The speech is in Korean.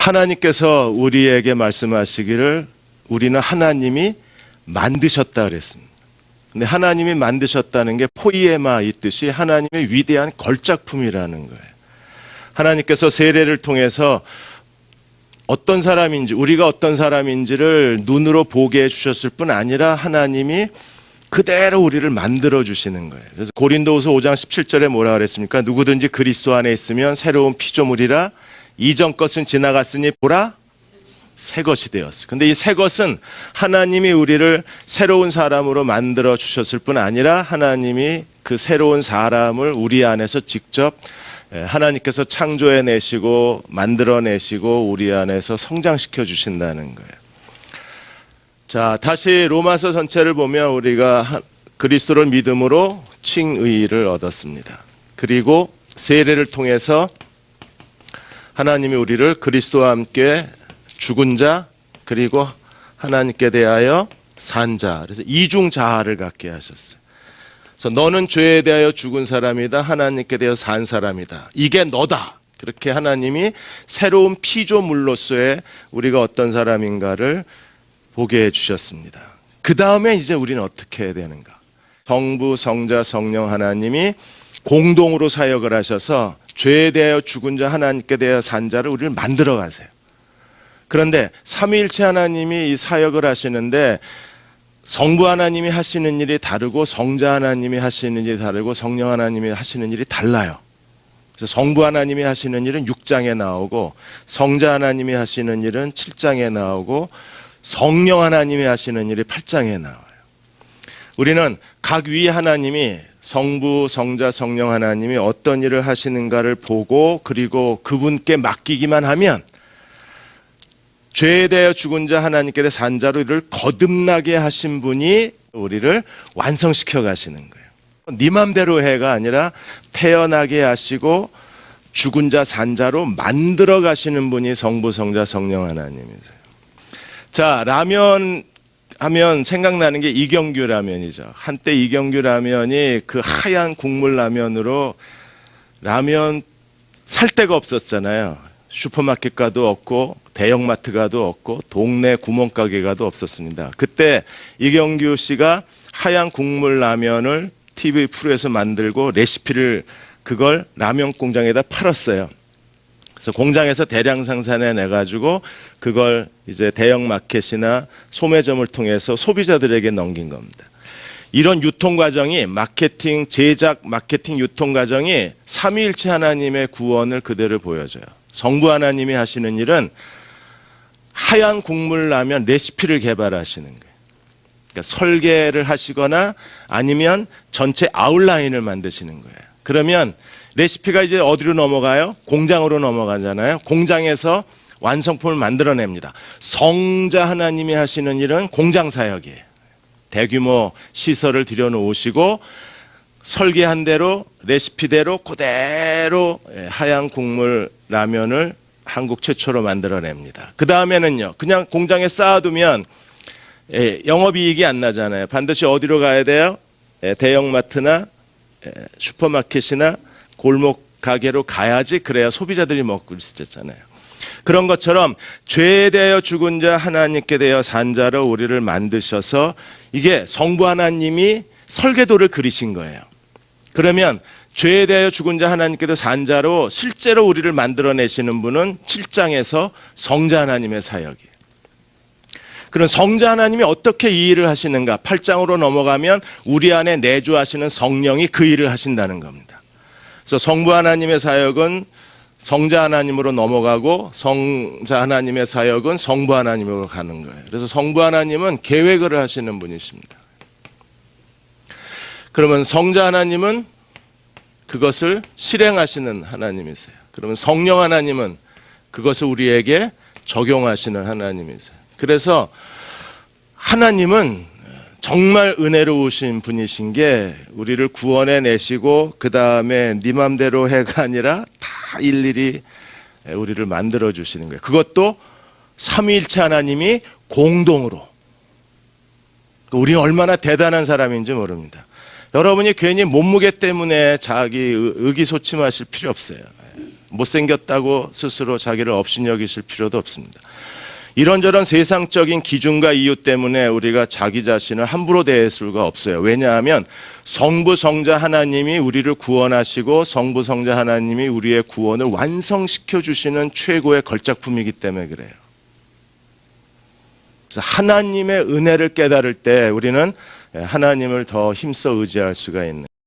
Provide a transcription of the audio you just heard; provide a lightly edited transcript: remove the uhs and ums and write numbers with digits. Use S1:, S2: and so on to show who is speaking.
S1: 하나님께서 우리에게 말씀하시기를 우리는 하나님이 만드셨다 그랬습니다. 근데 하나님이 만드셨다는 게 포이에마 있듯이 하나님의 위대한 걸작품이라는 거예요. 하나님께서 세례를 통해서 어떤 사람인지, 우리가 어떤 사람인지를 눈으로 보게 해주셨을 뿐 아니라 하나님이 그대로 우리를 만들어 주시는 거예요. 그래서 고린도후서 5장 17절에 뭐라 그랬습니까? 누구든지 그리스도 안에 있으면 새로운 피조물이라 이전 것은 지나갔으니 보라 새 것이 되었어. 근데 이 새 것은 하나님이 우리를 새로운 사람으로 만들어 주셨을 뿐 아니라 하나님이 그 새로운 사람을 우리 안에서 직접 하나님께서 창조해 내시고 만들어 내시고 우리 안에서 성장시켜 주신다는 거예요. 자, 다시 로마서 전체를 보면 우리가 그리스도를 믿음으로 칭의를 얻었습니다. 그리고 세례를 통해서 하나님이 우리를 그리스도와 함께 죽은 자 그리고 하나님께 대하여 산 자, 그래서 이중자아를 갖게 하셨어요. 그래서 너는 죄에 대하여 죽은 사람이다, 하나님께 대하여 산 사람이다, 이게 너다. 그렇게 하나님이 새로운 피조물로서의 우리가 어떤 사람인가를 보게 해주셨습니다. 그 다음에 이제 우리는 어떻게 해야 되는가? 성부, 성자, 성령 하나님이 공동으로 사역을 하셔서 죄에 대하여 죽은 자, 하나님께 대하여 산 자를 우리를 만들어 가세요. 그런데 삼위일체 하나님이 이 사역을 하시는데 성부 하나님이 하시는 일이 다르고 성자 하나님이 하시는 일이 다르고 성령 하나님이 하시는 일이 달라요. 그래서 성부 하나님이 하시는 일은 6장에 나오고 성자 하나님이 하시는 일은 7장에 나오고 성령 하나님이 하시는 일이 8장에 나와요. 우리는 각 위 하나님이 성부, 성자, 성령 하나님이 어떤 일을 하시는가를 보고 그리고 그분께 맡기기만 하면 죄에 대하여 죽은 자, 하나님께 대해 산 자로 이를 거듭나게 하신 분이 우리를 완성시켜 가시는 거예요. 네 맘대로 해가 아니라 태어나게 하시고 죽은 자, 산 자로 만들어 가시는 분이 성부, 성자, 성령 하나님이세요. 자, 라면 하면 생각나는 게 이경규 라면이죠. 한때 이경규 라면이 그 하얀 국물 라면으로 라면 살 데가 없었잖아요. 슈퍼마켓 가도 없고 대형마트 가도 없고 동네 구멍가게 가도 없었습니다. 그때 이경규 씨가 하얀 국물 라면을 TV 프로에서 만들고 레시피를 그걸 라면 공장에다 팔았어요. 그래서 공장에서 대량 생산해 내 가지고 그걸 이제 대형 마켓이나 소매점을 통해서 소비자들에게 넘긴 겁니다. 이런 유통 과정이 마케팅, 제작, 마케팅, 유통 과정이 삼위일체 하나님의 구원을 그대로 보여줘요. 성부 하나님이 하시는 일은 하얀 국물 라면 레시피를 개발하시는 거예요. 그러니까 설계를 하시거나 아니면 전체 아웃라인을 만드시는 거예요. 그러면 레시피가 이제 어디로 넘어가요? 공장으로 넘어가잖아요. 공장에서 완성품을 만들어냅니다. 성자 하나님이 하시는 일은 공장 사역이에요. 대규모 시설을 들여놓으시고 설계한 대로 레시피대로 그대로 하얀 국물 라면을 한국 최초로 만들어냅니다. 그 다음에는요, 그냥 공장에 쌓아두면 영업이익이 안 나잖아요. 반드시 어디로 가야 돼요? 대형마트나 슈퍼마켓이나 골목 가게로 가야지 그래야 소비자들이 먹고 있었잖아요. 그런 것처럼 죄에 대하여 죽은 자, 하나님께 대하여 산 자로 우리를 만드셔서 이게 성부 하나님이 설계도를 그리신 거예요. 그러면 죄에 대하여 죽은 자, 하나님께 대하여 산 자로 실제로 우리를 만들어내시는 분은 7장에서 성자 하나님의 사역이에요. 그럼 성자 하나님이 어떻게 이 일을 하시는가? 8장으로 넘어가면 우리 안에 내주하시는 성령이 그 일을 하신다는 겁니다. 그래서 성부 하나님의 사역은 성자 하나님으로 넘어가고 성자 하나님의 사역은 성부 하나님으로 가는 거예요. 그래서 성부 하나님은 계획을 하시는 분이십니다. 그러면 성자 하나님은 그것을 실행하시는 하나님이세요. 그러면 성령 하나님은 그것을 우리에게 적용하시는 하나님이세요. 그래서 하나님은 정말 은혜로우신 분이신 게 우리를 구원해 내시고 그 다음에 네 맘대로 해가 아니라 다 일일이 우리를 만들어 주시는 거예요. 그것도 삼위일체 하나님이 공동으로. 우리 얼마나 대단한 사람인지 모릅니다. 여러분이 괜히 몸무게 때문에 자기 의기소침하실 필요 없어요. 못생겼다고 스스로 자기를 업신여기실 필요도 없습니다. 이런저런 세상적인 기준과 이유 때문에 우리가 자기 자신을 함부로 대할 수가 없어요. 왜냐하면 성부 성자 하나님이 우리를 구원하시고 성부 성자 하나님이 우리의 구원을 완성시켜 주시는 최고의 걸작품이기 때문에 그래요. 그래서 하나님의 은혜를 깨달을 때 우리는 하나님을 더 힘써 의지할 수가 있는